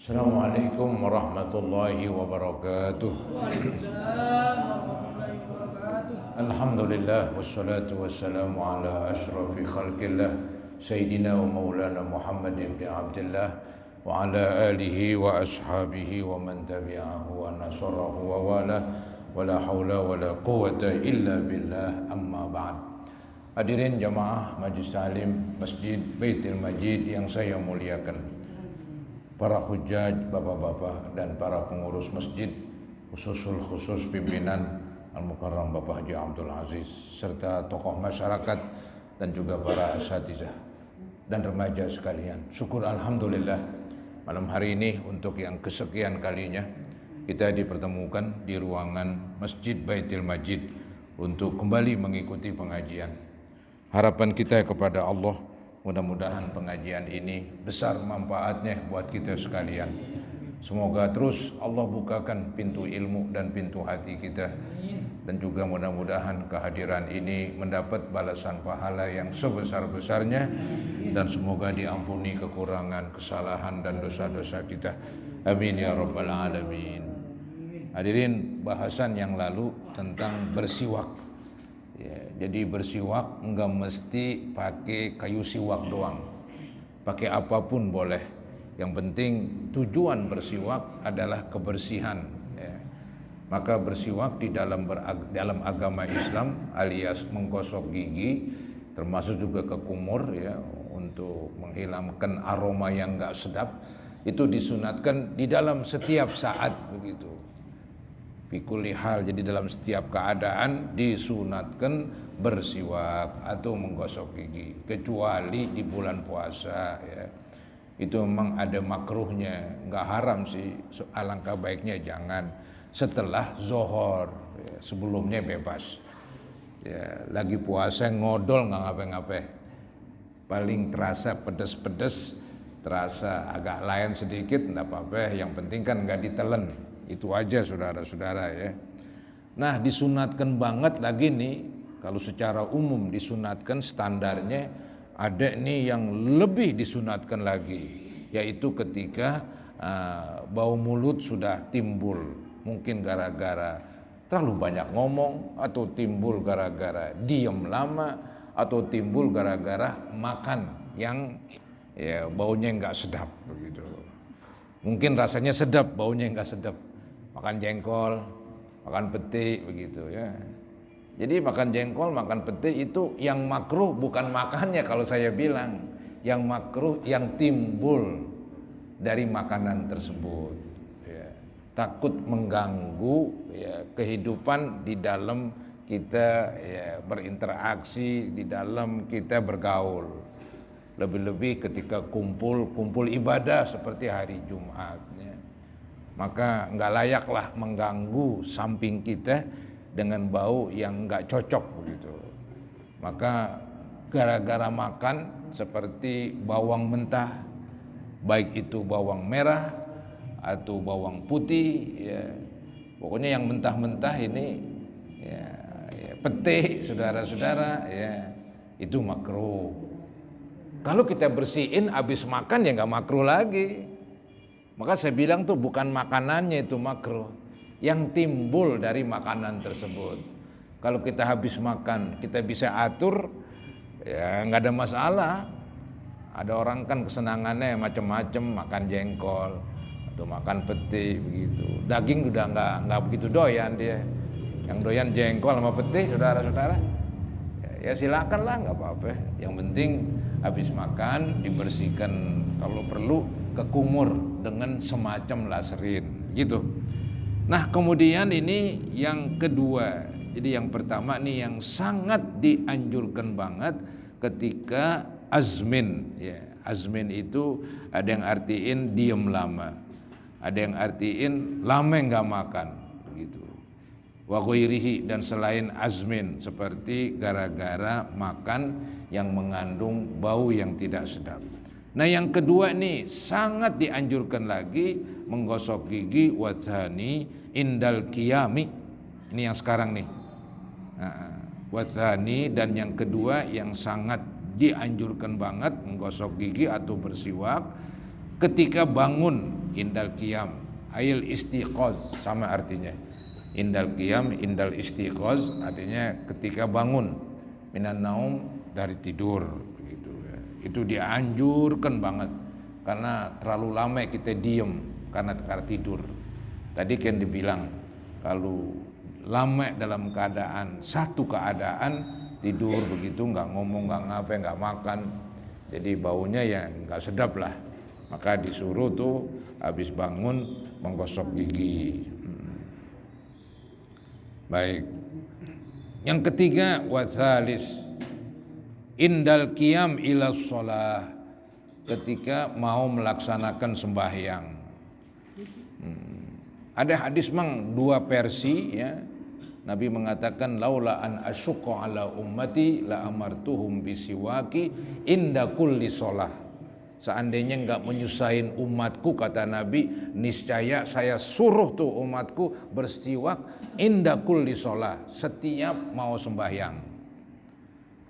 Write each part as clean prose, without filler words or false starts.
Assalamualaikum warahmatullahi wabarakatuh. Alhamdulillah wassalatu wassalamu ala asrafi khalqillah Sayyidina wa maulana Muhammad ibn Abdullah wa ala alihi wa ashabihi wa man tabi'ahu wa nasarahu wa wala wa la hawla wa la quwata illa billah, amma ba'd. Hadirin jamaah Majlis Ta'lim Masjid Baitul Majid yang saya muliakan, para hujjaj, bapak-bapak dan para pengurus masjid, khusus pimpinan Al-Mukarram Bapak Haji Abdul Aziz, serta tokoh masyarakat dan juga para asatizah dan remaja sekalian. Syukur alhamdulillah, malam hari ini untuk yang kesekian kalinya kita dipertemukan di ruangan Masjid Baitul Majid untuk kembali mengikuti pengajian. Harapan kita kepada Allah, mudah-mudahan pengajian ini besar manfaatnya buat kita sekalian. Semoga terus Allah bukakan pintu ilmu dan pintu hati kita, dan juga mudah-mudahan kehadiran ini mendapat balasan pahala yang sebesar-besarnya, dan semoga diampuni kekurangan, kesalahan dan dosa-dosa kita. Amin ya rabbal alamin. Hadirin, bahasan yang lalu tentang bersiwak. Ya, jadi bersiwak enggak mesti pakai kayu siwak doang, pakai apapun boleh. Yang penting tujuan bersiwak adalah kebersihan. Ya. Maka bersiwak di dalam agama Islam alias menggosok gigi, termasuk juga ke kumur ya, untuk menghilangkan aroma yang enggak sedap, itu disunatkan di dalam setiap saat begitu. Fikuli hal, jadi dalam setiap keadaan disunatkan bersiwak atau menggosok gigi, kecuali di bulan puasa ya. Itu memang ada makruhnya, nggak haram sih, alangkah baiknya jangan setelah zohor ya, sebelumnya bebas ya. Lagi puasa ngodol nggak ngapain-ngapain, paling terasa pedes-pedes, terasa agak lain sedikit, nggak apa-apa, yang penting kan nggak ditelen. Itu aja saudara-saudara ya. Nah, disunatkan banget lagi nih, kalau secara umum disunatkan, standarnya ada nih yang lebih disunatkan lagi, yaitu ketika bau mulut sudah timbul, mungkin gara-gara terlalu banyak ngomong, atau timbul gara-gara diem lama, atau timbul gara-gara makan yang ya baunya nggak sedap begitu. Mungkin rasanya sedap, baunya nggak sedap. Makan jengkol, makan peti begitu ya. Jadi makan jengkol, makan peti itu yang makruh bukan makannya, kalau saya bilang. Yang makruh yang timbul dari makanan tersebut ya. Takut mengganggu ya, kehidupan di dalam kita ya, berinteraksi, di dalam kita bergaul. Lebih-lebih ketika kumpul ibadah seperti hari Jumat ya. Maka nggak layaklah mengganggu samping kita dengan bau yang nggak cocok begitu. Maka gara-gara makan seperti bawang mentah, baik itu bawang merah atau bawang putih ya, pokoknya yang mentah-mentah ini ya, pete saudara-saudara ya, itu makruh. Kalau kita bersihin habis makan ya nggak makruh lagi. Maka saya bilang tuh bukan makanannya itu makruh, yang timbul dari makanan tersebut. Kalau kita habis makan, kita bisa atur, ya nggak ada masalah. Ada orang kan kesenangannya macam-macam, makan jengkol atau makan peti begitu. Daging udah nggak begitu doyan dia. Yang doyan jengkol sama peti, saudara-saudara. Ya silakanlah, nggak apa-apa. Yang penting habis makan dibersihkan, kalau perlu ke kumur dengan semacam laserin gitu. Nah, kemudian ini yang kedua. Jadi yang pertama nih yang sangat dianjurkan banget ketika azmin ya. Azmin itu ada yang artiin diem lama, ada yang artiin lama nggak makan gitu. Wa ghairihi, dan selain azmin seperti gara-gara makan yang mengandung bau yang tidak sedap. Nah, yang kedua nih sangat dianjurkan lagi, menggosok gigi wathani indal qiyami. Ini yang sekarang nih. Wathani, dan yang kedua yang sangat dianjurkan banget menggosok gigi atau bersiwak ketika bangun indal qiyam, ayil istiqoz sama artinya. Indal qiyam, indal istiqoz artinya ketika bangun minan naum dari tidur begitu ya. Itu dianjurkan banget karena terlalu lama kita diem karena tidur. Tadi kan dibilang kalau lama dalam keadaan satu keadaan tidur begitu, nggak ngomong, nggak ngapain, nggak makan, jadi baunya ya nggak sedap lah. Maka disuruh tuh habis bangun menggosok gigi. Baik. Yang ketiga, wathalis indal qiyam ila shalah, ketika mau melaksanakan sembahyang. Ada hadis mang dua versi ya. Nabi mengatakan laula an asyqa ala ummati la amartuhum bisiwaki inda kulli shalah. Seandainya enggak menyusahin umatku, kata Nabi, niscaya saya suruh tuh umatku bersiwak inda kulli shalah, setiap mau sembahyang.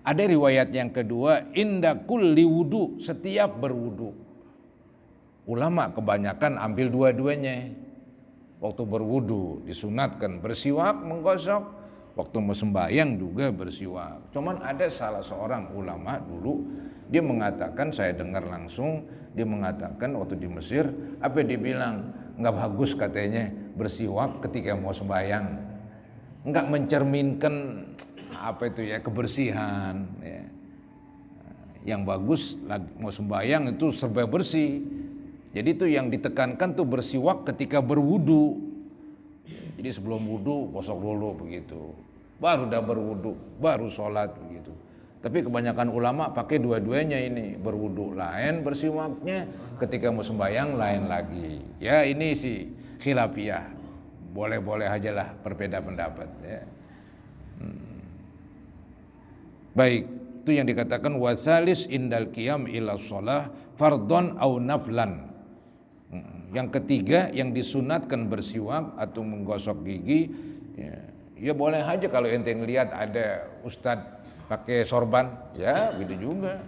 Ada riwayat yang kedua inda kulli wudu, setiap berwudu. Ulama kebanyakan ambil dua-duanya. Waktu berwudu disunatkan bersiwak, menggosok. Waktu mau sembahyang juga bersiwak. Cuman ada salah seorang ulama dulu, dia mengatakan, saya dengar langsung, dia mengatakan waktu di Mesir, apa dia bilang, nggak bagus katanya bersiwak ketika mau sembahyang, nggak mencerminkan apa itu ya, kebersihan ya. Yang bagus mau sembahyang itu serba bersih. Jadi itu yang ditekankan tuh bersiwak ketika berwudu. Jadi sebelum wudu gosok dulu begitu, baru udah berwudu, baru sholat begitu. Tapi kebanyakan ulama pakai dua-duanya ini, berwudu lain bersiwaknya, ketika mau sembahyang lain lagi. Ya ini sih khilafiyah, boleh-boleh aja lah berbeda pendapat ya. Baik, itu yang dikatakan wasalis indal qiyam ila shalah fardhon au naflan. Yang ketiga yang disunatkan bersiwak atau menggosok gigi ya boleh aja kalau ente ngelihat ada ustadz pakai sorban, ya gitu juga.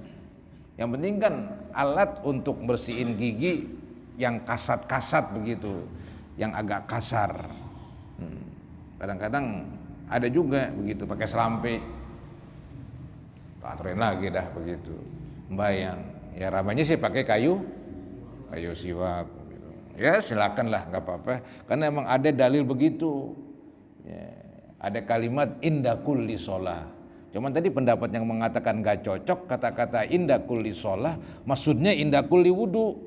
Yang penting kan alat untuk bersihin gigi yang kasat-kasat begitu, yang agak kasar. Kadang-kadang ada juga begitu pakai selampe, aturin lagi dah begitu, membayang. Ya ramanya sih pakai kayu siwak. Gitu. Ya silakan lah, nggak apa-apa. Karena emang ada dalil begitu. Ya, ada kalimat inda kulli shalah. Cuman tadi pendapat yang mengatakan gak cocok kata-kata inda kulli shalah, maksudnya inda kulli wudu,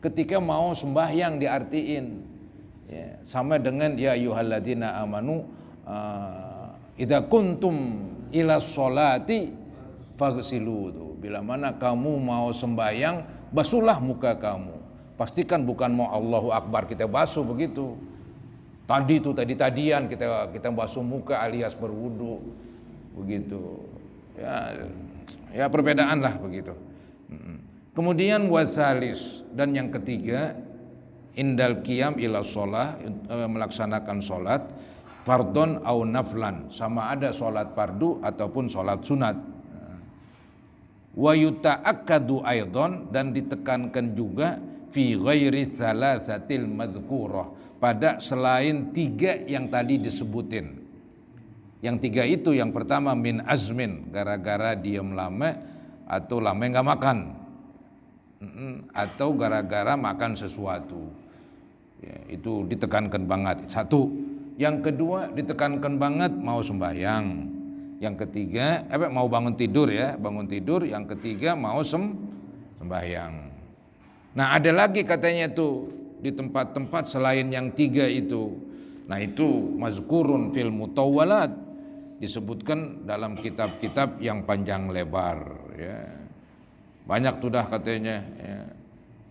ketika mau sembahyang diartiin ya, sama dengan ya ayyuhalladzina amanu idza kuntum ila sholati faghsilu tuh, bila mana kamu mau sembahyang basuhlah muka kamu. Pastikan bukan mau Allahu Akbar kita basuh begitu. Tadian kita basuh muka alias berwudu begitu. Ya perbedaan lah begitu. Kemudian wasalis, dan yang ketiga indal qiyam ila shalah, melaksanakan salat fardhon au naflan, sama ada salat fardu ataupun salat sunat. Wa yuta'akkadu aidan, dan ditekankan juga fi ghairi thalathatil madhkurah, pada selain tiga yang tadi disebutin. Yang tiga itu, yang pertama min azmin, gara-gara diam lama atau lama nggak makan, atau gara-gara makan sesuatu ya, itu ditekankan banget. Satu. Yang kedua ditekankan banget mau sembahyang. Yang ketiga mau bangun tidur ya, bangun tidur. Yang ketiga mau sembahyang. Nah ada lagi katanya tuh di tempat-tempat selain yang tiga itu. Nah itu mazkurun fil mutawwalat, disebutkan dalam kitab-kitab yang panjang lebar ya. Banyak tuh dah katanya ya.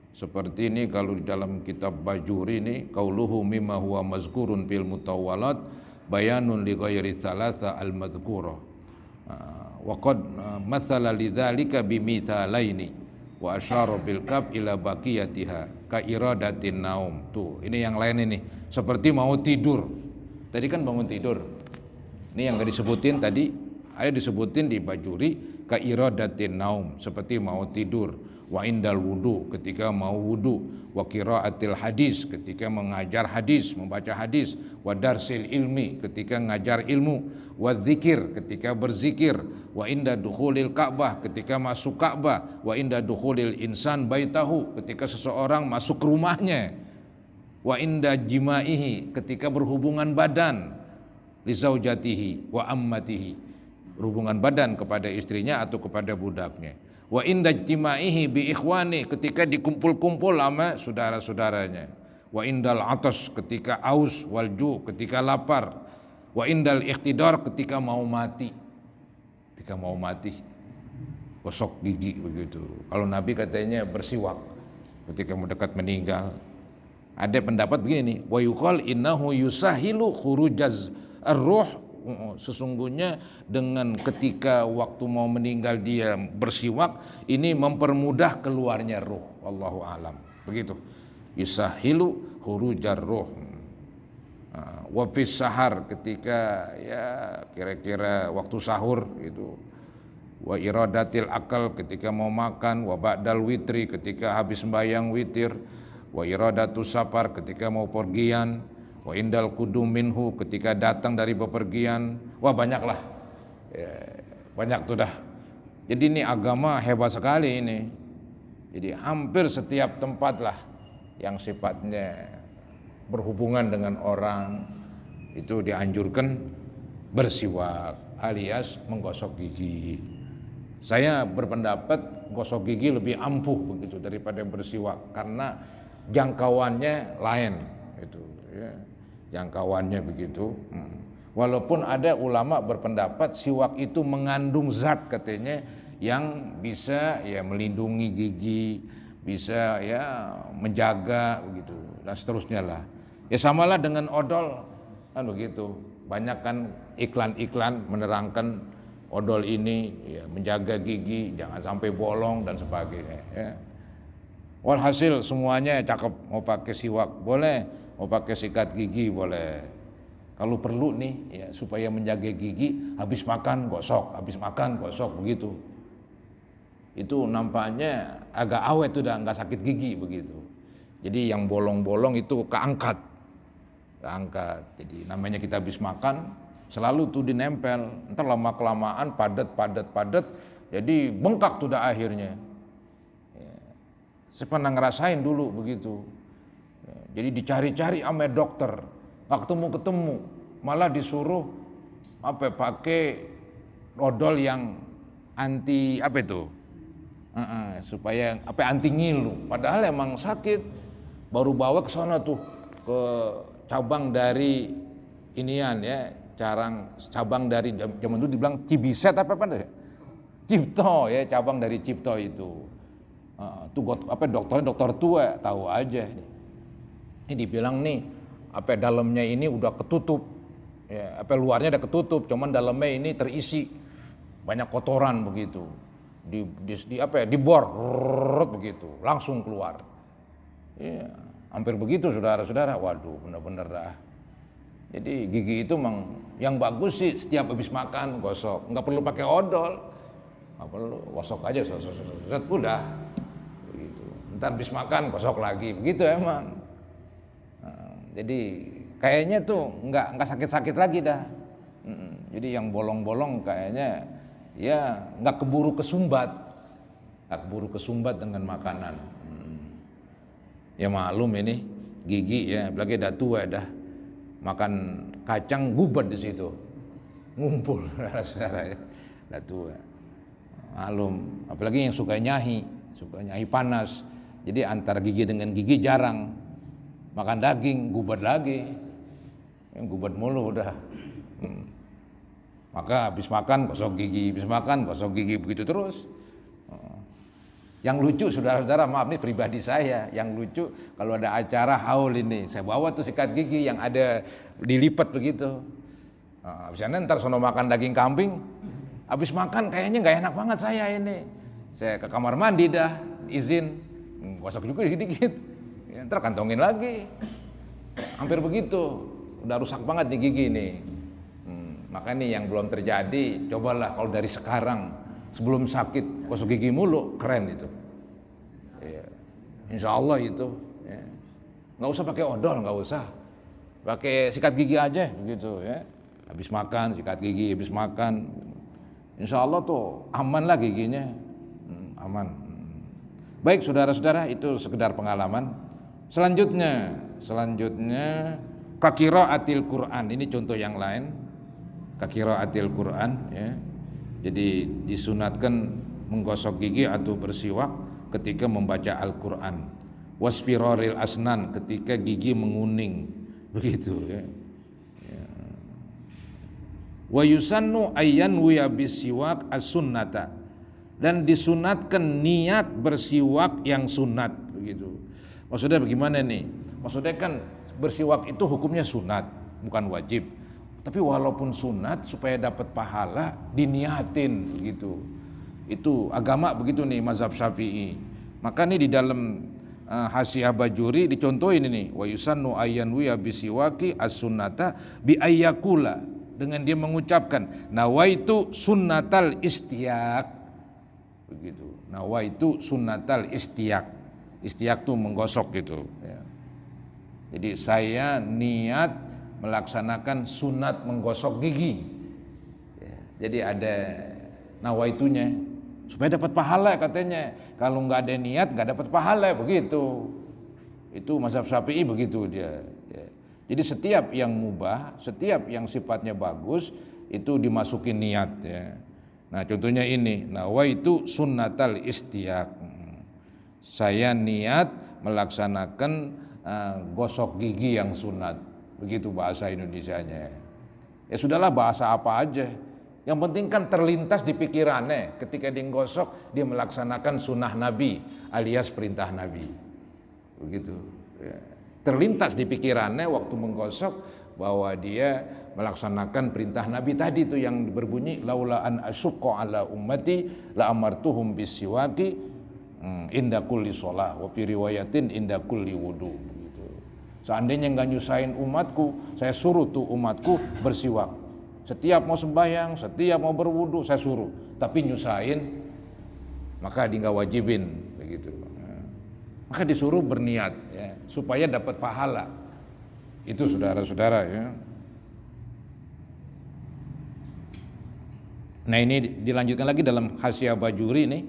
Seperti ini kalau di dalam kitab Bajuri ini, qauluhu mimma huwa mazkurun fil mutawwalat bayanun li ghairi thalatha al madhkurah wa qad mathala lidzalika bimithalaini wa asyara bil kaf ila baqiyatiha ka iradatin naum. Tuh ini yang lain ini, seperti mau tidur. Tadi kan bangun tidur. Ini yang gak disebutin tadi, ada disebutin di Bajuri ka iradatin naum, seperti mau tidur. wa indal wudu ketika mau wudu, wa qiraatil hadis ketika mengajar hadis, membaca hadis, wa darsil ilmi ketika ngajar ilmu, wa dzikir ketika berzikir, wa inda dukhulil Ka'bah ketika masuk Ka'bah, wa inda dukhulil insan baitahu ketika seseorang masuk ke rumahnya, wa inda jimaihi ketika berhubungan badan, li zaujatihi wa ammatihi berhubungan badan kepada istrinya atau kepada budaknya, wa inda ijtimaihi bi ikhwani ketika dikumpul-kumpul sama saudara-saudaranya, wa indal atas ketika aus, wal ju ketika lapar, wa indal ikhtidar ketika mau mati, gosok gigi begitu. Kalau Nabi katanya bersiwak ketika mendekat meninggal. Ada pendapat begini nih, wa yuqal innahu yusahilu khurujaz ar-ruh, sesungguhnya dengan ketika waktu mau meninggal dia bersiwak ini mempermudah keluarnya ruh. Wallahu alam. Begitu. Yusahilu khurujar ruh. Wa fis sahar ketika ya kira-kira waktu sahur itu. Wa iradatil akal ketika mau makan, wa ba'dal witri ketika habis sembahyang witir, wa iradatus safar ketika mau pergian, wa indal qudum minhu ketika datang dari bepergian. Wah banyaklah ya, banyak tuh dah. Jadi ini agama hebat sekali ini. Jadi hampir setiap tempat lah yang sifatnya berhubungan dengan orang itu dianjurkan bersiwak alias menggosok gigi. Saya berpendapat gosok gigi lebih ampuh begitu daripada bersiwak karena jangkauannya lain itu ya. Jangkauannya begitu. Walaupun ada ulama berpendapat siwak itu mengandung zat katanya yang bisa ya melindungi gigi, bisa ya menjaga begitu dan seterusnya lah. Ya samalah dengan odol kan begitu. Banyak kan iklan-iklan menerangkan odol ini ya menjaga gigi jangan sampai bolong dan sebagainya ya. Walhasil semuanya cakep, mau pakai siwak boleh, mau pakai sikat gigi boleh. Kalau perlu nih ya supaya menjaga gigi habis makan gosok begitu. Itu nampaknya agak awet udah nggak sakit gigi begitu. Jadi yang bolong-bolong itu keangkat. Jadi namanya kita habis makan selalu tuh dinempel. Entar lama kelamaan padat. Jadi bengkak tuh dah akhirnya. Saya pernah ngerasain dulu begitu. Jadi dicari-cari sama dokter, nggak ketemu, malah disuruh pakai odol yang anti supaya anti ngilu. Padahal emang sakit. Baru bawa ke sana tuh ke cabang dari inian ya, cabang dari zaman dulu dibilang Cibiset Cipto ya, cabang dari Cipto itu. Dokter tua tahu aja. Ini dibilang nih dalamnya ini udah ketutup, ya, luarnya udah ketutup, cuman dalamnya ini terisi banyak kotoran begitu. Dibor begitu, langsung keluar. Ya, hampir begitu saudara-saudara. Waduh, benar-benar dah. Jadi gigi itu yang bagus sih setiap habis makan gosok, nggak perlu pakai odol, nggak perlu, gosok aja, udah. Ntar habis makan gosok lagi begitu emang. Jadi kayaknya tuh nggak sakit-sakit lagi dah. Jadi yang bolong-bolong kayaknya ya nggak keburu kesumbat dengan makanan. Ya maklum ini gigi ya, apalagi dah tua dah, makan kacang gubet di situ, ngumpul saudara ya, dah tua. Maklum, apalagi yang suka nyahi panas. Jadi antara gigi dengan gigi jarang makan daging, gubet lagi, yang gubet mulu udah. Maka habis makan gosok gigi begitu terus. Yang lucu saudara-saudara, maaf nih pribadi saya, yang lucu kalau ada acara haul ini, saya bawa tuh sikat gigi yang ada dilipat begitu. Habisnya ntar sono makan daging kambing, habis makan kayaknya nggak enak banget saya ini. Saya ke kamar mandi dah, izin, gosok juga dikit-dikit, ya, ntar kantongin lagi. Hampir begitu, udah rusak banget nih gigi nih. Makanya yang belum terjadi, cobalah kalau dari sekarang sebelum sakit gosok gigi mulu, keren itu. Insya Allah itu. Ya. Nggak usah pakai odol, nggak usah. Pakai sikat gigi aja begitu ya. Habis makan sikat gigi, habis makan. Insya Allah tuh aman lah giginya, aman. Baik saudara-saudara, itu sekedar pengalaman. Selanjutnya qiraatil Quran. Ini contoh yang lain. Qiraatil Quran ya. Jadi disunatkan menggosok gigi atau bersiwak ketika membaca Al-Quran. Wasfiraril asnan, ketika gigi menguning, begitu ya. Wa yusannu ayyan wiya bisiwak as-sunnata, dan disunatkan niat bersiwak yang sunat, begitu. Maksudnya bagaimana nih? Maksudnya kan bersiwak itu hukumnya sunat, bukan wajib. Tapi walaupun sunat, supaya dapat pahala diniatin begitu. Itu agama begitu nih, mazhab Syafi'i. Maka nih di dalam Hasyiah Bajuri dicontohin ini, wa yusannu ayyan wiya bisiwaki as-sunnata bi ayyakula, dengan dia mengucapkan nawaitu sunnatal istiyak, begitu. Nawaitu sunnatal istiyak. Istiyak tuh menggosok gitu ya. Jadi saya niat melaksanakan sunat menggosok gigi ya. Jadi ada nawaitunya supaya dapat pahala katanya. Kalau nggak ada niat nggak dapat pahala, begitu. Itu mazhab Syafi'i begitu dia ya. Jadi setiap yang mubah, setiap yang sifatnya bagus itu dimasukin niat ya. Nah contohnya ini, nawaitu sunnatal istiyak, saya niat melaksanakan gosok gigi yang sunat, begitu bahasa Indonesianya. Ya sudahlah, bahasa apa aja, yang penting kan terlintas di pikirannya ketika dia gosok, dia melaksanakan sunnah Nabi alias perintah Nabi, begitu ya. Terlintas di pikirannya waktu menggosok bahwa dia melaksanakan perintah Nabi tadi itu yang berbunyi laula an asyqa ala ummati la amartuhum bisiwaki inda kulli shalah wa fi riwayatin inda kulli wudu, gitu. Seandainya enggak nyusahin umatku, saya suruh tuh umatku bersiwak. Setiap mau sembahyang, setiap mau berwudu saya suruh, tapi nyusahin maka dia enggak wajibin, begitu. Maka disuruh berniat ya, supaya dapat pahala. Itu saudara-saudara ya. Nah ini dilanjutkan lagi dalam Hasyiah Bajuri nih.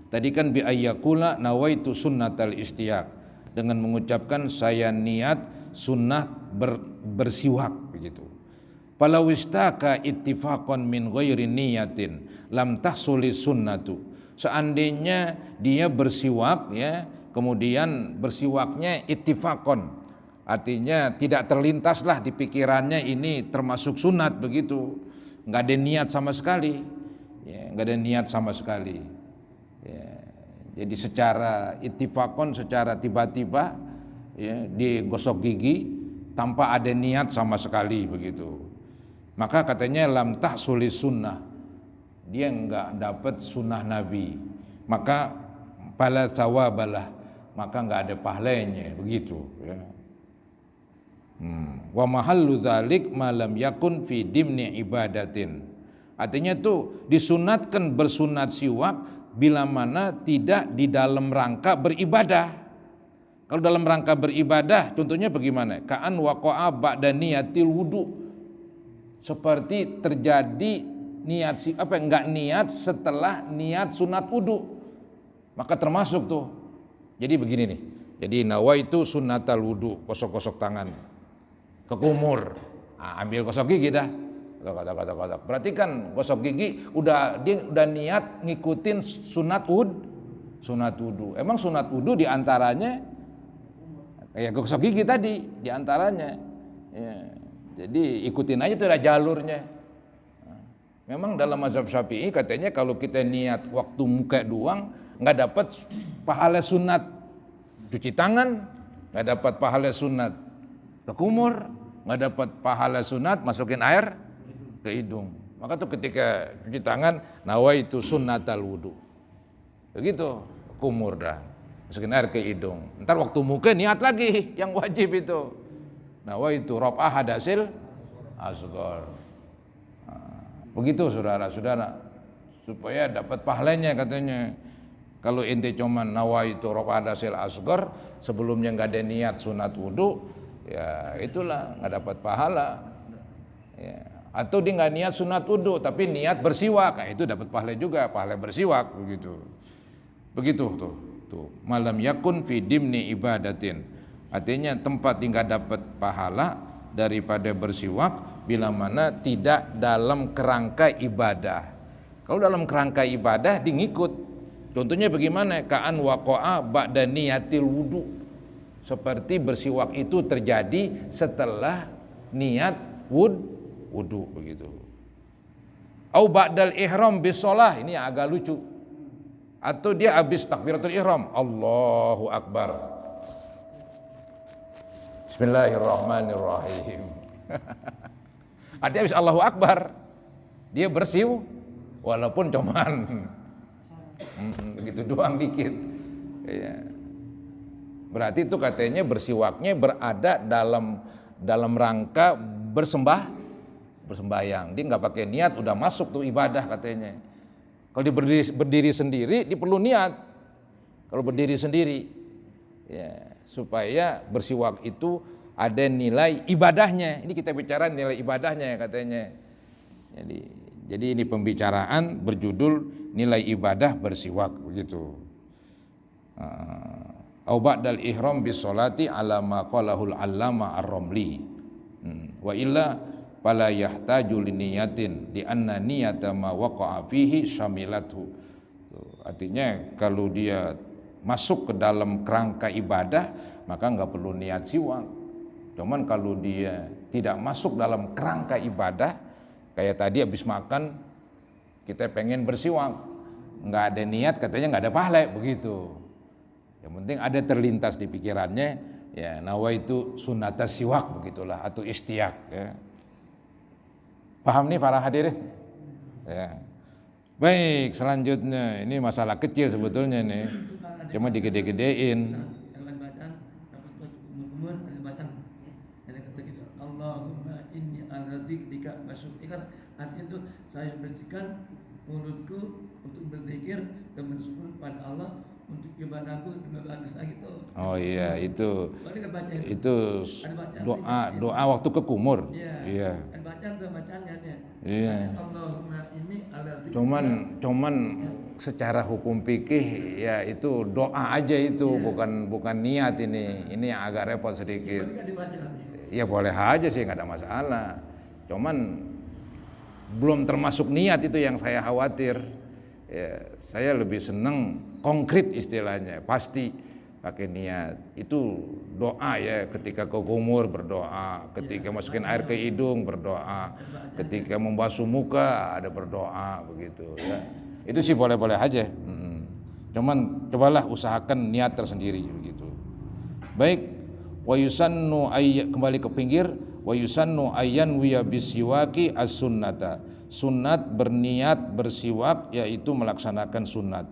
Tadi kan bi ayyakula nawaitu sunnatal istiyak, dengan mengucapkan saya niat sunnah bersiwak, begitu. Palawistaka ittifaqan min ghairi niyatin lam tahsulis sunnatu. Seandainya dia bersiwak ya, kemudian bersiwaknya ittifaqan, artinya tidak terlintaslah di pikirannya ini termasuk sunat, begitu. Nggak ada niat sama sekali ya, nggak ada niat sama sekali ya. Jadi secara ittifaqan, secara tiba-tiba ya, digosok gigi tanpa ada niat sama sekali, begitu. Maka katanya lam tahsulis sunnah, dia nggak dapat sunnah Nabi, maka fala thawabalah, maka nggak ada pahalanya, begitu ya. Wa mahallu dzalik ma lam yakun fi dimni ibadatin, artinya tuh disunatkan bersunat siwak bila mana tidak di dalam rangka beribadah. Kalau dalam rangka beribadah contohnya bagaimana? Ka'an waqa'a ba'da niyatil wudu, seperti terjadi niat enggak niat setelah niat sunat wudu, maka termasuk tuh. Jadi begini nih, jadi nawaitu sunnatal wudu, gosok-gosok tangan ke kumur, ambil gosok gigi dah, gosok. Berarti kan gosok gigi dia udah niat ngikutin sunat wudu. Emang sunat wudu diantaranya kayak gosok gigi tadi, diantaranya. Ya, jadi ikutin aja tuh ada jalurnya. Memang dalam mazhab Syafi'i katanya kalau kita niat waktu muka doang nggak dapat pahala sunat cuci tangan, nggak dapat pahala sunat ke kumur, nggak dapat pahala sunat masukin air ke hidung. Maka tuh ketika cuci tangan nawaitu sunnatal wudu, begitu kumur dah masukin air ke hidung. Ntar waktu muka niat lagi yang wajib itu nawaitu raf'ah hadasil asghar. Begitu saudara-saudara, supaya dapat pahalanya katanya. Kalau ente cuman nawaitu rafa hadasil asghar, sebelumnya nggak ada niat sunat wudu, ya itulah nggak dapat pahala. Ya. Atau dia nggak niat sunat wudu tapi niat bersiwak, nah, itu dapat pahala juga, pahala bersiwak begitu. Begitu tuh. Malam yakun fi dimni ibadatin. Artinya tempat dia nggak dapat pahala daripada bersiwak bila mana tidak dalam kerangka ibadah. Kalau dalam kerangka ibadah dia ngikut. Contohnya bagaimana? Ka'an waqa'a ba'da niyatil wudu. Seperti bersiwak itu terjadi setelah niat wudu begitu. Au ba'dal ihram bis shalah, ini agak lucu. Atau dia habis takbiratul ihram, Allahu akbar. Bismillahirrahmanirrahim. Artinya habis Allahu akbar, dia bersiw walaupun cuman begitu doang dikit. Ya. Berarti itu katanya bersiwaknya berada dalam rangka bersembahyang. Dia nggak pakai niat udah masuk tuh ibadah katanya. Kalau dia berdiri sendiri dia perlu niat. Kalau berdiri sendiri ya, supaya bersiwak itu ada nilai ibadahnya. Ini kita bicara nilai ibadahnya katanya. Jadi ini pembicaraan berjudul nilai ibadah bersiwak begitu. Au ba'dal ihram bis sholati ala ma qalahul allama ar-ramli. Wa illa fala yahtaju liniyatin di anna niyata ma waqa'a fihi syamilathu. Artinya kalau dia masuk ke dalam kerangka ibadah maka enggak perlu niat siwak. Cuman kalau dia tidak masuk dalam kerangka ibadah, kayak tadi habis makan kita pengen bersiwak, nggak ada niat katanya nggak ada pahala begitu. Yang penting ada terlintas di pikirannya, ya nawaitu sunnata siwak begitulah atau istiak. Ya. Paham nih para hadirin? Ya. Baik, selanjutnya ini masalah kecil sebetulnya nih, cuma digede-gedein. Allahumma inni ala dzikrika wa syukrika. Artinya itu saya bersihkan mulutku untuk berzikir dan bersyukur pada Allah untuk ibadahku lebih bagus lagi tuh. Oh iya, itu doa waktu ke kumur. Iya. Kan bacaan tuh bacaannya dia. Iya. Allahumma inni ala dzikrika. Cuman secara hukum fikih ya itu doa aja itu, bukan niat ini. Ini yang agak repot sedikit. Ya boleh aja sih, nggak ada masalah. Cuman belum termasuk niat itu yang saya khawatir. Ya, saya lebih senang konkret istilahnya, pasti pakai niat. Itu doa ya, ketika ke kumur berdoa, ketika masukin air ke hidung berdoa, ketika membasuh muka ada berdoa begitu ya. Itu sih boleh-boleh aja. Cuman cobalah usahakan niat tersendiri begitu. Baik, wa yusannu kembali ke pinggir. Wa yusannu ayyan wiya bisiwaki as-sunnata. Sunnat berniat bersiwak yaitu melaksanakan sunnat.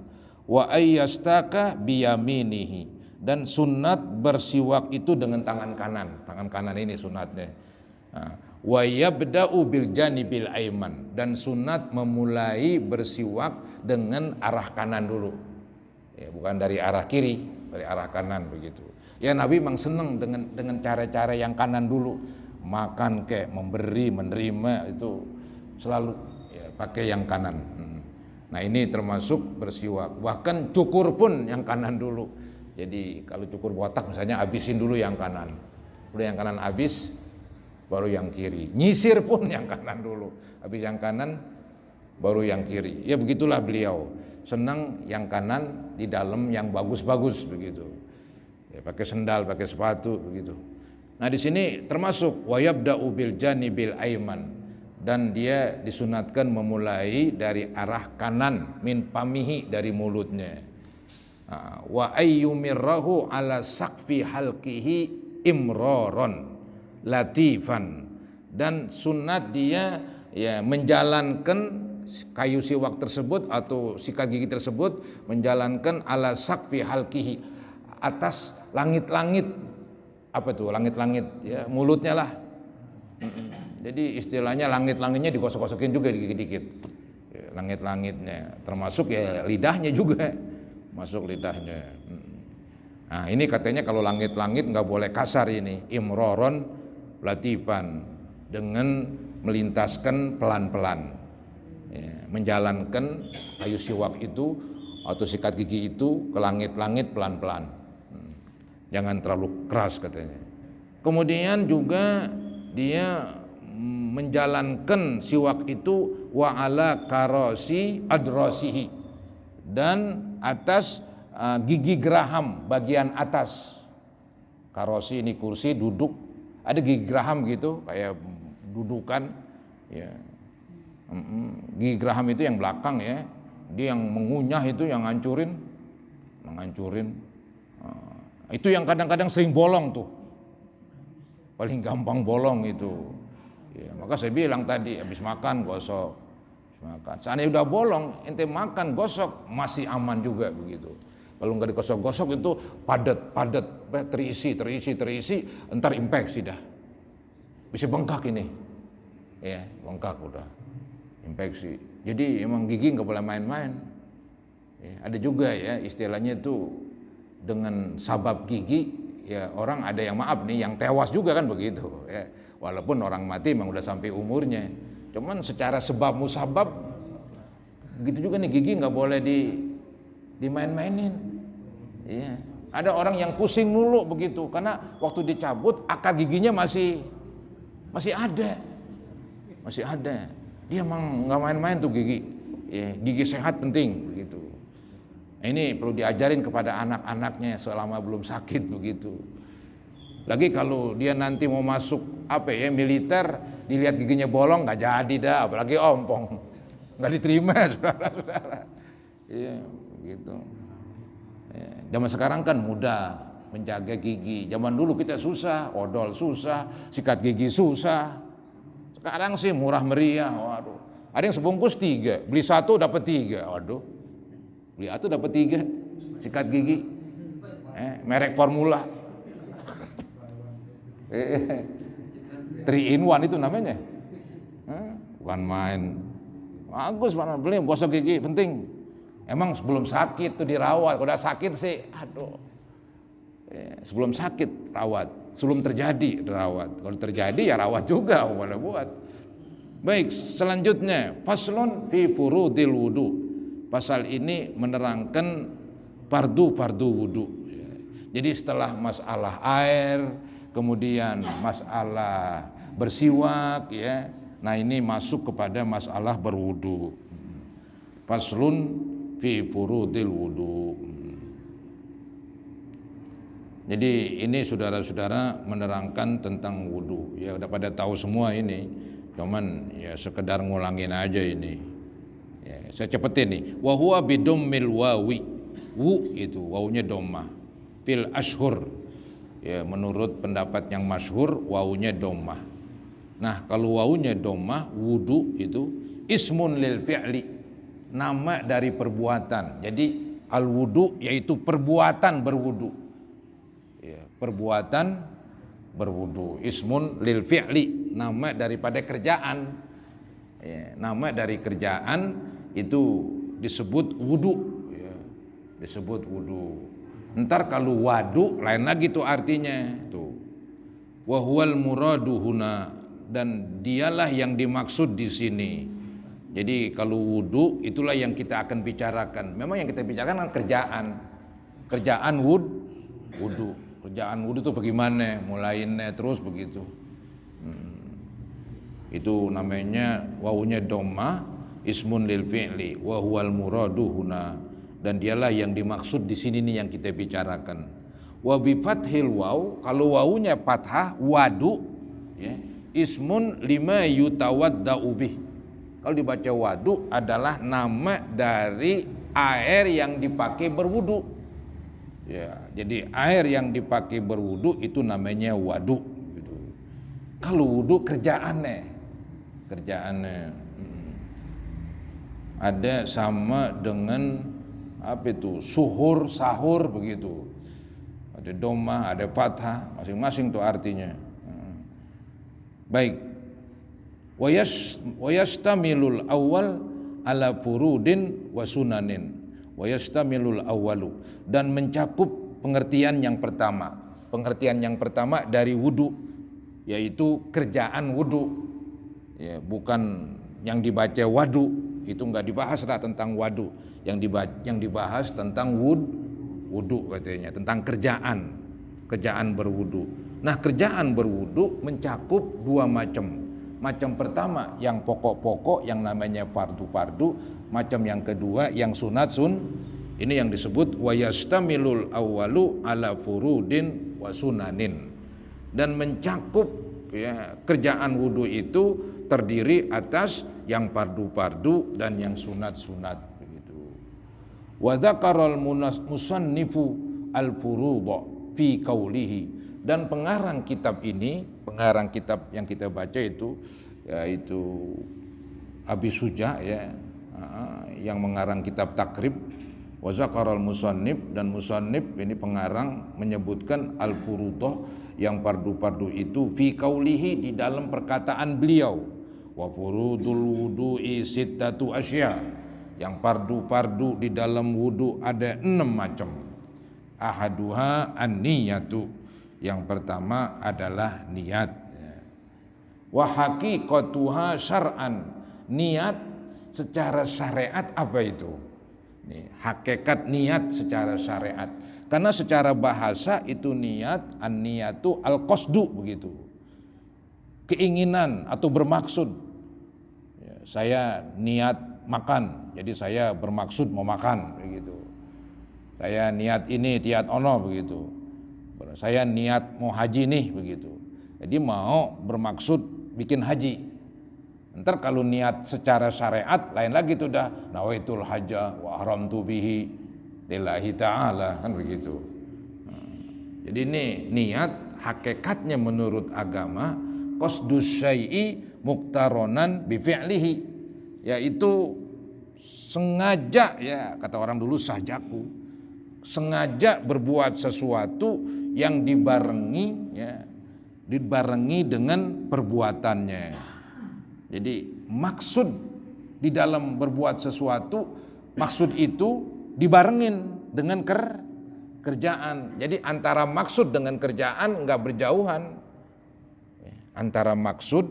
Wa ayyastaka biyaminihi, dan sunnat bersiwak itu dengan tangan kanan ini sunnatnya. Wa yabda'u bil janibil aiman, dan sunnat memulai bersiwak dengan arah kanan dulu. Ya, bukan dari arah kiri, dari arah kanan begitu. Ya Nabi memang senang dengan cara-cara yang kanan dulu. Makan kayak memberi, menerima itu selalu ya, pakai yang kanan. Nah ini termasuk bersiwak. Bahkan cukur pun yang kanan dulu. Jadi kalau cukur botak misalnya habisin dulu yang kanan. Udah yang kanan habis, baru yang kiri. Nyisir pun yang kanan dulu. Habis yang kanan, baru yang kiri. Ya begitulah beliau. Senang yang kanan di dalam yang bagus-bagus begitu. Ya, pakai sendal, pakai sepatu begitu. Nah di sini termasuk wayabda'u bil janibil aiman, dan dia disunatkan memulai dari arah kanan min pamihi, dari mulutnya. Wa ayyumirrahu ala saqfi halqihi imroron latifan, dan sunat dia ya menjalankan kayu siwak tersebut atau sikat gigi tersebut, menjalankan ala saqfi halqihi, atas langit-langit. Apa tuh langit-langit ya, mulutnya lah. Jadi istilahnya langit-langitnya digosok-gosokin juga dikit-dikit. Langit-langitnya termasuk ya lidahnya juga. masuk lidahnya. Nah ini katanya kalau langit-langit nggak boleh kasar ini, imroron latifan, dengan melintaskan pelan-pelan, ya, menjalankan kayu siwak itu atau sikat gigi itu ke langit-langit pelan-pelan, jangan terlalu keras katanya. Kemudian juga dia menjalankan siwak itu wa ala karosi adrasihi, dan atas gigi geraham bagian atas. Karosi ini kursi duduk, ada gigi geraham gitu kayak dudukan ya. Gigi geraham itu yang belakang ya, dia yang mengunyah itu yang menghancurin. Itu yang kadang-kadang sering bolong tuh, paling gampang bolong itu ya. Maka saya bilang tadi habis makan gosok, seandainya udah bolong ente makan gosok masih aman juga begitu. Kalau nggak digosok-gosok itu padat, terisi, entar infeksi dah, bisa bengkak ini, ya bengkak udah, infeksi. Jadi emang gigi nggak boleh main-main. Ya, ada juga ya istilahnya itu dengan sabab gigi, ya orang ada yang maaf nih, yang tewas juga kan begitu. Ya, walaupun orang mati emang udah sampai umurnya, cuman secara sebab musabab, begitu juga nih gigi nggak boleh dimain-mainin. Iya. Ada orang yang pusing mulu begitu karena waktu dicabut akar giginya masih ada. Dia emang nggak main-main tuh gigi. Ya, gigi sehat penting begitu. Nah, ini perlu diajarin kepada anak-anaknya selama belum sakit begitu. Lagi kalau dia nanti mau masuk militer, dilihat giginya bolong nggak jadi dah, apalagi ompong, nggak diterima saudara-saudara. Iya begitu. Ya, zaman sekarang kan mudah menjaga gigi. Zaman dulu kita susah, odol susah, sikat gigi susah. Sekarang sih murah meriah. Waduh, ada yang sebungkus 3, beli 1 dapat 3. Waduh, beli 1 dapat 3 sikat gigi. Merek formula. 3 in 1 itu namanya. Bukan main. Bagus mana beli gosok gigi penting. Emang sebelum sakit tuh dirawat. Kalau udah sakit sih, aduh. Sebelum sakit rawat, sebelum terjadi rawat. Kalau terjadi ya rawat juga, boleh buat. Baik, selanjutnya faslun fi furudil wudu. Pasal ini menerangkan fardu wudu. Jadi setelah masalah air, kemudian masalah bersiwak ya. Nah, ini masuk kepada masalah berwudu. Faslun fi furudil wudu. Jadi ini saudara-saudara menerangkan tentang wudu. Ya udah pada tahu semua ini. Cuman ya sekedar ngulangin aja ini. Ya, saya cepetin nih. Wa huwa bidammil wawi. Wu itu wawunya dhammah. Fil ashhur. Ya menurut pendapat yang masyhur wawunya dhammah. Nah, kalau wawunya dhammah, wudu itu ismun lil fi'li. Nama dari perbuatan. Jadi al-wudu yaitu perbuatan berwudu. Ya, perbuatan berwudu. Ismun lil fi'li, nama daripada kerjaan. Ya, nama dari kerjaan itu disebut wudu. Ya, disebut wudu. Ntar kalau wadu lain lagi tuh artinya. Tuh. Wa huwal muradu huna, dan dialah yang dimaksud di sini. Jadi kalau wudu itulah yang kita akan bicarakan. Memang yang kita bicarakan kan kerjaan wudu. Kerjaan wudu itu bagaimana? Mulainya terus begitu. Itu namanya wawunya dhammah, ismun lil fi'li, wa huwal muradu huna, dan dialah yang dimaksud di sini nih yang kita bicarakan. Wa bi fathil waw, kalau wawunya fathah wadu ya, ismun lima yutawaddau bih. Kalau dibaca wadu adalah nama dari air yang dipakai berwudu. Ya, jadi air yang dipakai berwudu itu namanya wadu. Gitu. Kalau wudu kerjaannya ada sama dengan apa itu suhur, sahur begitu. Ada dhammah, ada fathah, masing-masing tuh artinya. Baik. Wa yastamilul awal ala furudin wa sunanin wa yastamilul awwalu, dan mencakup pengertian yang pertama. Pengertian yang pertama dari wudu, yaitu kerjaan wudu. Ya, bukan yang dibaca wadu, itu enggak dibahas lah tentang wadu. Yang dibahas tentang wudu katanya, tentang kerjaan berwudu. Nah, kerjaan berwudu mencakup dua macam. Macam pertama yang pokok-pokok yang namanya fardu-fardu, macam yang kedua yang sunat-sun. Ini yang disebut wa yastamilul awwalu ala furudin wa sunanin. Dan mencakup ya, kerjaan wudu itu terdiri atas yang fardu-fardu dan yang sunat-sunat begitu. Wa dzakaral musannifu al-furudha fi qaulihi, dan pengarang kitab yang kita baca itu yaitu Abi Suja ya, yang mengarang kitab Takrib. Wa dzakaral musannif, dan musannif ini pengarang menyebutkan al-furudha yang fardu-fardu itu fi qaulihi, di dalam perkataan beliau, wa furudul wudu'i sittatu asya, yang fardu-fardu di dalam wudu ada 6 macam. Ahaduha an-niyatu, yang pertama adalah niat. Wa haqiqatuha syar'an, niat secara syariat apa itu? Nih, hakikat niat secara syariat. Karena secara bahasa itu niat, an-niyatu al-qasdu begitu. Keinginan atau bermaksud. Ya, saya niat makan, jadi saya bermaksud mau makan begitu. Saya niat ini tiat ono begitu. Saya niat mau haji nih begitu. Jadi mau bermaksud bikin haji. Ntar kalau niat secara syariat lain lagi tuh dah, nawaitul hajja wa ahramtu bihi lillahi ta'ala, kan begitu. Jadi ini niat hakikatnya menurut agama qasdus syai'i muqtaronan bi fi'lihi, yaitu sengaja, ya kata orang dulu sahjaku, sengaja berbuat sesuatu yang dibarengi dengan perbuatannya. Jadi maksud di dalam berbuat sesuatu, maksud itu dibarengin dengan kerjaan. Jadi antara maksud dengan kerjaan enggak berjauhan. Antara maksud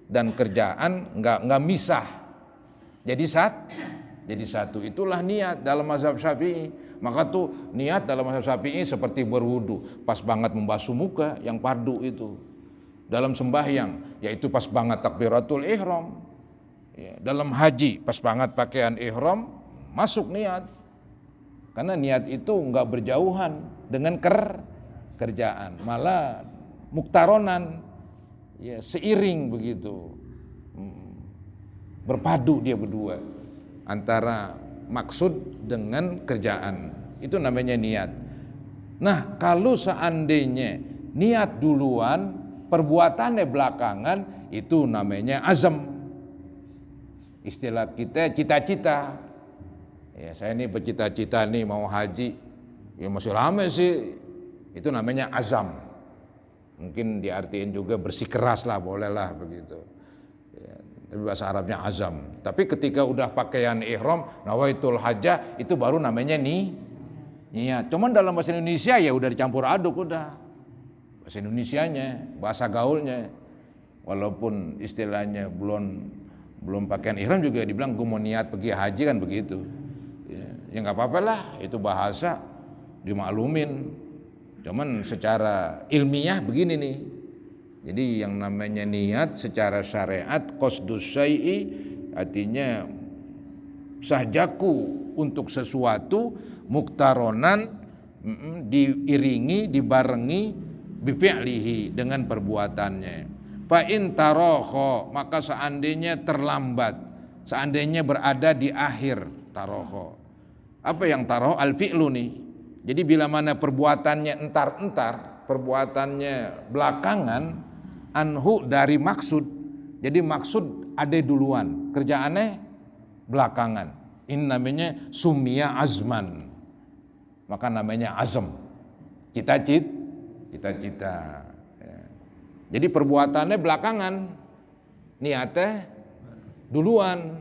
dan kerjaan enggak misah. Jadi satu. Itulah niat dalam mazhab Syafi'i. Maka tuh niat dalam mazhab Syafi'i seperti berwudu, pas banget membasuh muka yang fardu itu. Dalam sembahyang, yaitu pas banget takbiratul ihram. Ya, dalam haji, pas banget pakaian ihram, masuk niat. Karena niat itu enggak berjauhan dengan kerjaan, malah muktaronan, ya seiring begitu. Berpadu dia berdua antara maksud dengan kerjaan. Itu namanya niat. Nah, kalau seandainya niat duluan, perbuatannya belakangan, itu namanya azam. Istilah kita cita-cita. Ya, saya ini bercita-cita nih mau haji. Ya masih lama sih. Itu namanya azam. Mungkin diartiin juga bersikeras lah, boleh lah begitu. Ya, tapi bahasa Arabnya azam. Tapi ketika udah pakaian ihram, nawaitul hajjah, itu baru namanya niat. Cuman dalam bahasa Indonesia ya udah dicampur aduk udah. Bahasa Indonesianya, bahasa gaulnya, walaupun istilahnya belum pakaian ihram juga dibilang gue mau niat pergi haji kan begitu. Ya nggak apa-apa lah, itu bahasa dimaklumin. Cuman secara ilmiah begini nih. Jadi yang namanya niat secara syariat qasdus syai'i, artinya sahjaku untuk sesuatu, muktaronan, diiringi, dibarengi bifi'lihi, dengan perbuatannya. Fa in tarokho, maka seandainya terlambat, seandainya berada di akhir tarokho. Apa yang tarokho? Al-fi'lu nih. Jadi bila mana perbuatannya entar-entar, perbuatannya belakangan, anhu dari maksud. Jadi maksud ada duluan, kerjaannya belakangan. Ini namanya sumia azman. Maka namanya azam. Cita-cita. Ya. Jadi perbuatannya belakangan, niatnya duluan.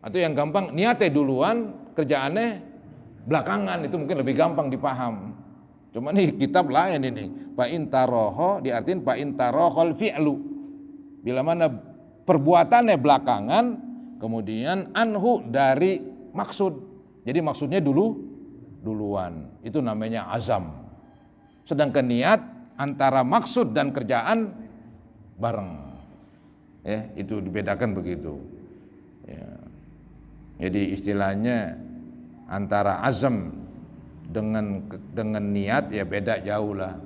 Atau yang gampang, niatnya duluan, kerjaannya belakangan, itu mungkin lebih gampang dipaham. Cuma nih kitab lain ini. Fa in taroho diartiin fa in tarohol fi'lu. Bila mana perbuatannya belakangan, kemudian anhu dari maksud. Jadi maksudnya duluan. Itu namanya azam. Sedangkan niat antara maksud dan kerjaan bareng. Ya, itu dibedakan begitu. Ya. Jadi istilahnya antara azam dengan niat ya beda jauh lah.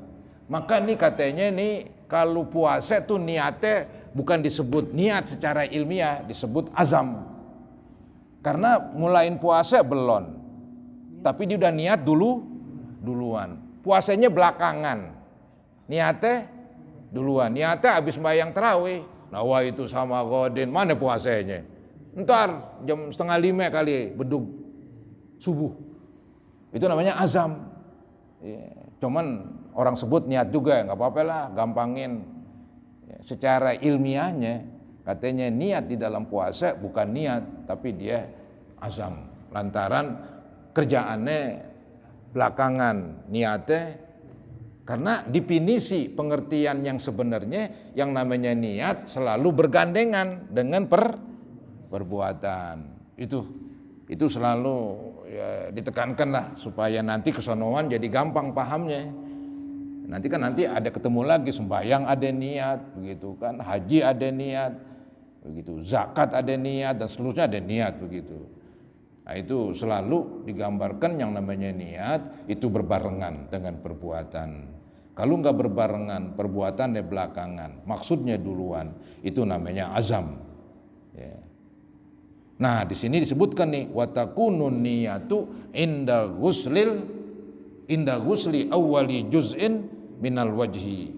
Maka nih katanya nih kalau puasa tuh niatnya bukan disebut niat secara ilmiah, disebut azam. Karena mulain puasa belum, tapi dia udah niat duluan. Puasanya belakangan, niatnya duluan. Niatnya habis sembahyang tarawih, nawa itu sama godin, mana puasanya? Ntar jam 4:30 kali bedug subuh. Itu namanya azam. Ya, cuman orang sebut niat juga, nggak apa-apa lah, gampangin. Ya, secara ilmiahnya katanya niat di dalam puasa bukan niat, tapi dia azam. Lantaran kerjaannya belakangan, niatnya. Karena definisi pengertian yang sebenarnya yang namanya niat selalu bergandengan dengan perbuatan. Itu selalu ya, ditekankan lah supaya nanti kesonoan jadi gampang pahamnya. Nanti ada ketemu lagi, sembahyang ada niat, begitu kan, haji ada niat, begitu, zakat ada niat dan seterusnya ada niat begitu. Nah, itu selalu digambarkan yang namanya niat itu berbarengan dengan perbuatan. Kalau nggak berbarengan, perbuatannya belakangan, maksudnya duluan, itu namanya azam. Ya. Nah, di sini disebutkan nih watakunun niyatu inda ghusli awwali juz'in minal wajhi.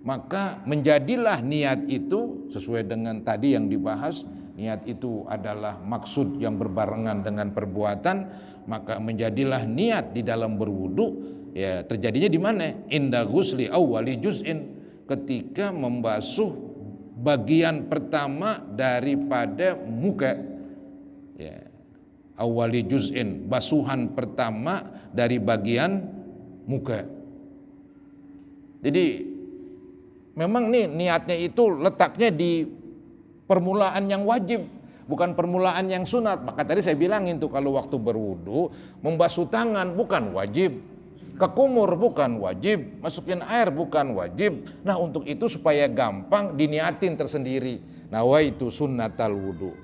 Maka menjadilah niat itu sesuai dengan tadi yang dibahas, niat itu adalah maksud yang berbarengan dengan perbuatan, maka menjadilah niat di dalam berwudu ya terjadinya di mana? Inda ghusli awwali juz'in, ketika membasuh bagian pertama daripada muka. Ya, awali juz'in, basuhan pertama dari bagian muka. Jadi memang nih niatnya itu letaknya di permulaan yang wajib, bukan permulaan yang sunat. Maka tadi saya bilangin tuh kalau waktu berwudu membasuh tangan bukan wajib, ke kumur bukan wajib, masukin air bukan wajib. Nah untuk itu supaya gampang diniatin tersendiri. Nawaitu sunnatal wudu.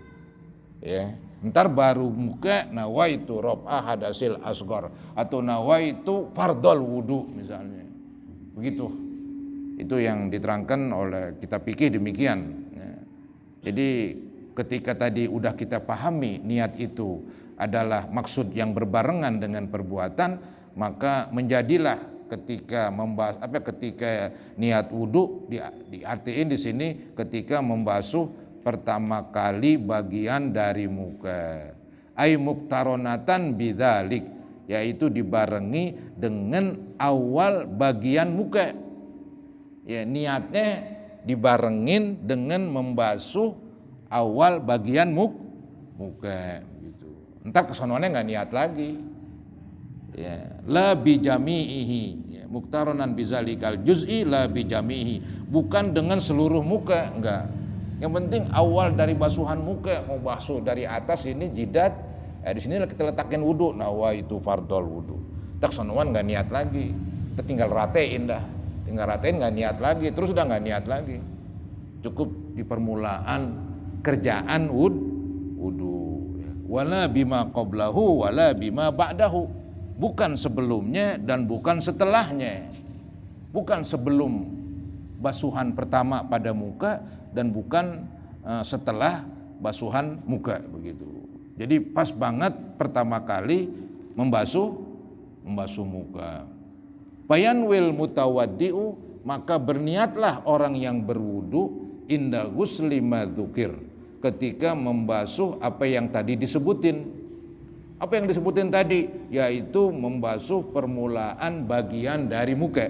Ya. Ntar baru muka nawaitu rob'ah hadasil asghar atau nawaitu fardol wudu misalnya. Begitu. Itu yang diterangkan oleh kitab fikih demikian. Ya. Jadi ketika tadi udah kita pahami niat itu adalah maksud yang berbarengan dengan perbuatan, maka menjadilah ketika membahas ketika niat wudu diartiin di sini ketika membasuh pertama kali bagian dari muka, ay muktaronatan bidzalik, yaitu dibarengi dengan awal bagian muka. Ya, niatnya dibarengin dengan membasuh awal bagian muka gitu. Entar kesonoannya nggak niat lagi. Ya, la bijamihi, ya, muktaronan bizalikal juz'i la bijamihi, bukan dengan seluruh muka, enggak. Yang penting awal dari basuhan muka, mau basuh dari atas ini jidat, di sini kita letakin wudu, nawaitu fardol wudu. Tak sonoan nggak niat lagi, kita tinggal ratein dah, nggak niat lagi, terus udah nggak niat lagi. Cukup di permulaan kerjaan wudu. Wala bima qablahu, wala bima ba'dahu, bukan sebelumnya dan bukan setelahnya, bukan sebelum basuhan pertama pada muka dan bukan setelah basuhan muka begitu. Jadi pas banget pertama kali membasuh muka. Fayanwil mutawaddi'u, maka berniatlah orang yang berwudu inda ghusli madzukir, ketika membasuh apa yang tadi disebutin. Apa yang disebutin tadi? Yaitu membasuh permulaan bagian dari muka.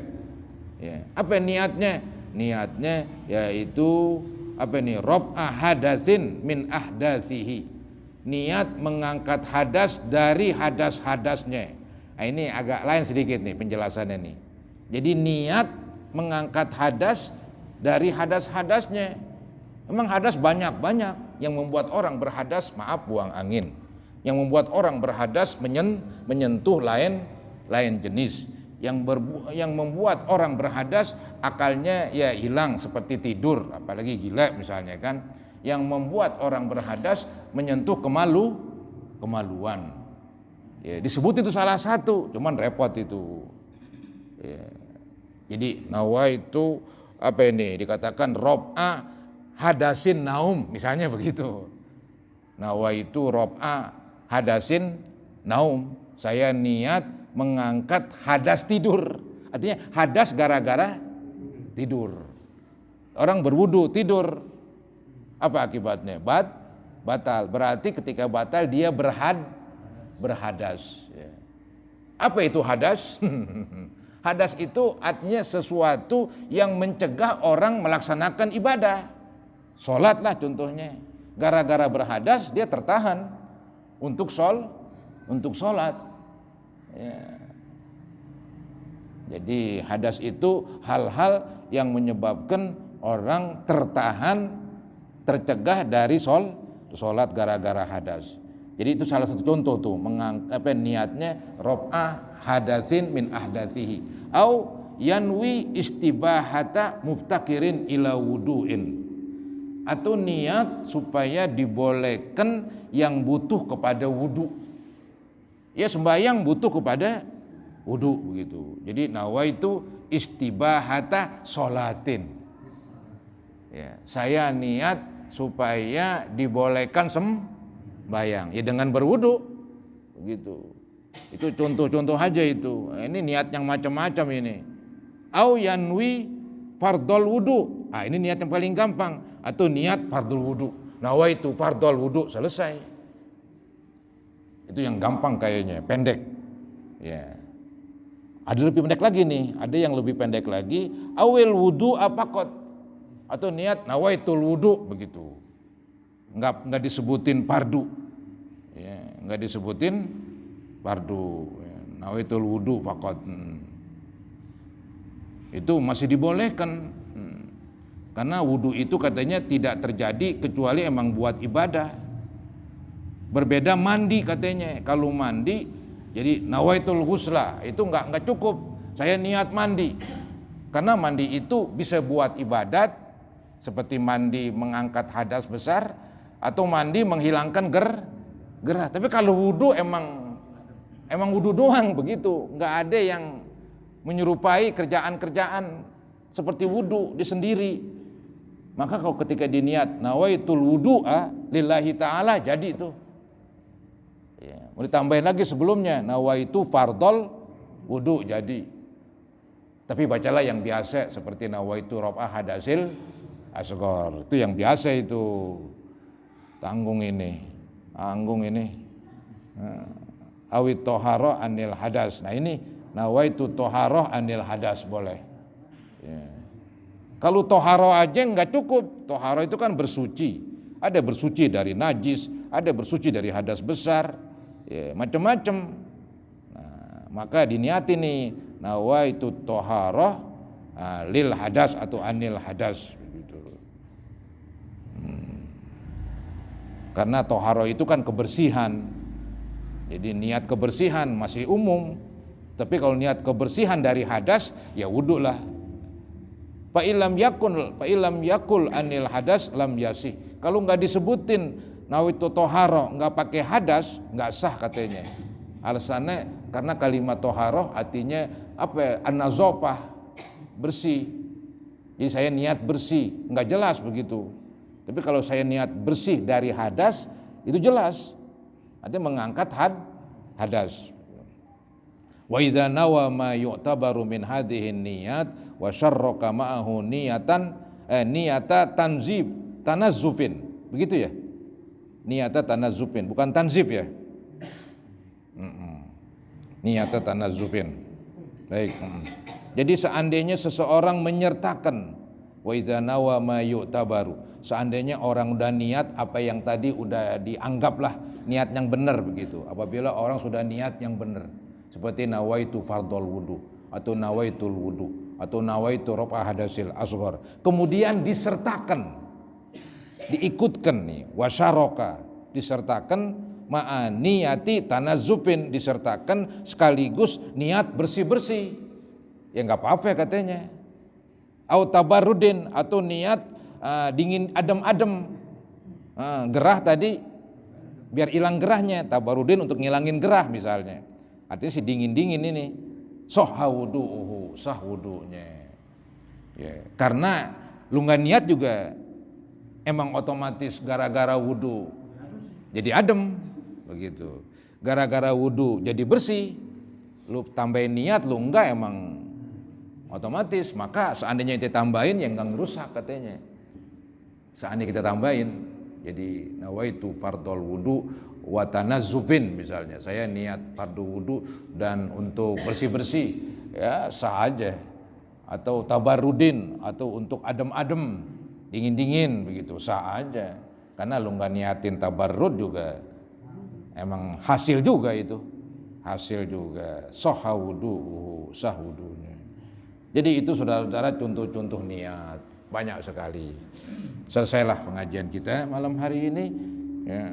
Ya. Apa niatnya? Niatnya yaitu apa nih? Rob'ah hadatsin min ahdatsihi, niat mengangkat hadas dari hadas-hadasnya. Nah, ini agak lain sedikit nih penjelasannya nih. Jadi niat mengangkat hadas dari hadas-hadasnya. Memang hadas banyak yang membuat orang berhadas, maaf buang angin. Yang membuat orang berhadas menyentuh lain jenis. Yang membuat orang berhadas akalnya ya hilang seperti tidur, apalagi gila misalnya kan. Yang membuat orang berhadas menyentuh kemaluan. Ya, disebut itu salah satu, cuman repot itu. Ya. Jadi nawa itu apa ini dikatakan rob'a hadasin naum misalnya begitu. Nawa itu rob'a hadasin naum. Saya niat mengangkat hadas tidur. Artinya hadas gara-gara tidur. Orang berwudu tidur. Apa akibatnya? Batal. Berarti ketika batal dia berhadas. Apa itu hadas? Hadas itu artinya sesuatu yang mencegah orang melaksanakan ibadah. Sholat lah contohnya. Gara-gara berhadas dia tertahan untuk sholat. Ya. Jadi hadas itu hal-hal yang menyebabkan orang tercegah dari sholat gara-gara hadas. Jadi itu salah satu contoh tuh niatnya rob'ah hadatsin min ahdatsihi au yanwi istibahata muftakirin ila wudu'in, atau niat supaya dibolehkan yang butuh kepada wudu. Ya sembahyang butuh kepada wudu begitu. Jadi nawaitu istibahata sholatin. Ya, saya niat supaya dibolehkan sembahyang ya dengan berwudu begitu. Itu contoh-contoh aja itu. Ini niat yang macam-macam ini. Au yanwi fardol wudu. Ah ini niat yang paling gampang. Atau niat fardul wudu. Nawaitu fardol wudu, selesai. Itu yang gampang kayaknya, pendek. Ya. Ada lebih pendek lagi nih. Ada yang lebih pendek lagi. Awil wudu apakot. Atau niat nawaitul wudu begitu. Enggak disebutin fardu. Ya, enggak disebutin fardu. Nawaitul wudu faqat. Itu masih dibolehkan. Karena wudu itu katanya tidak terjadi kecuali emang buat ibadah. Berbeda mandi katanya. Kalau mandi jadi nawaitul ghusla itu enggak cukup. Saya niat mandi. Karena mandi itu bisa buat ibadat seperti mandi mengangkat hadas besar atau mandi menghilangkan gerah. Tapi kalau wudu emang wudu doang begitu, nggak ada yang menyerupai kerjaan-kerjaan seperti wudu di sendiri. Maka kalau ketika diniat nawaitul wudu'a lillahi ta'ala jadi itu. Ya, mau ditambahin lagi sebelumnya nawaitu fardol wudu jadi. Tapi bacalah yang biasa seperti nawaitu rob'ah hadasil asghar. Itu yang biasa itu. Tanggung ini. Awit toharoh anil hadas. Nah ini nawaitu toharoh anil hadas boleh. Ya. Kalau toharoh aja nggak cukup. Toharoh itu kan bersuci. Ada bersuci dari najis, ada bersuci dari hadas besar, ya, macam-macam. Nah, maka diniati nih nawaitu toharoh lil hadas atau anil hadas. Karena toharoh itu kan kebersihan. Jadi niat kebersihan masih umum. Tapi kalau niat kebersihan dari hadas ya wudu lah. Fa illam yakul anil hadas lam yasih. Kalau nggak disebutin nawaitu toharoh nggak pakai hadas nggak sah katanya. Alasannya karena kalimat toharoh artinya apa ya? An-nazofah, bersih. Jadi saya niat bersih, nggak jelas begitu. Tapi kalau saya niat bersih dari hadas, itu jelas. Artinya mengangkat hadas. Wa idza nawa ma yu'tabaru min hadhihi niyat wa syarraka ma'ahu niyata tanazzufin. Begitu ya? Niyata tanazzufin, bukan tanzif ya? Niyata tanazzufin. Baik. Jadi seandainya seseorang menyertakan Wa idza nawa ma yu'tabaru. Seandainya orang udah niat apa yang tadi udah dianggaplah niat yang benar begitu. Apabila orang sudah niat yang benar, seperti nawaitu fardhol wudu atau nawaitul wudu atau nawaitu rafa hadasil asghar, kemudian disertakan, diikutkan nih, wasyaraka, disertakan ma'aniyati tanazupin, disertakan sekaligus niat bersih-bersih, ya nggak apa-apa katanya. Au tabarrudin, atau niat dingin adem-adem, gerah tadi biar hilang gerahnya, tabarrudin untuk ngilangin gerah misalnya, artinya si dingin-dingin ini sahha wudu'uhu, sah wudu'nya ya. Karena lu nggak niat juga emang otomatis gara-gara wudu jadi adem begitu, gara-gara wudu jadi bersih, lu tambahin niat, lu enggak emang otomatis. Maka seandainya kita tambahin yang enggak ngerusak katanya, seandainya kita tambahin jadi nawaitu fardhol wudu wa tanazzufin misalnya, saya niat fardu wudu dan untuk bersih-bersih ya sah aja, atau tabarrudin atau untuk adem-adem dingin-dingin begitu sah aja, karena lu nggak niatin tabarrud juga emang hasil juga itu, hasil juga sahha wudu'uhu, sah wudunya. Jadi itu saudara-saudara contoh-contoh niat banyak sekali. Selesailah pengajian kita malam hari ini ya.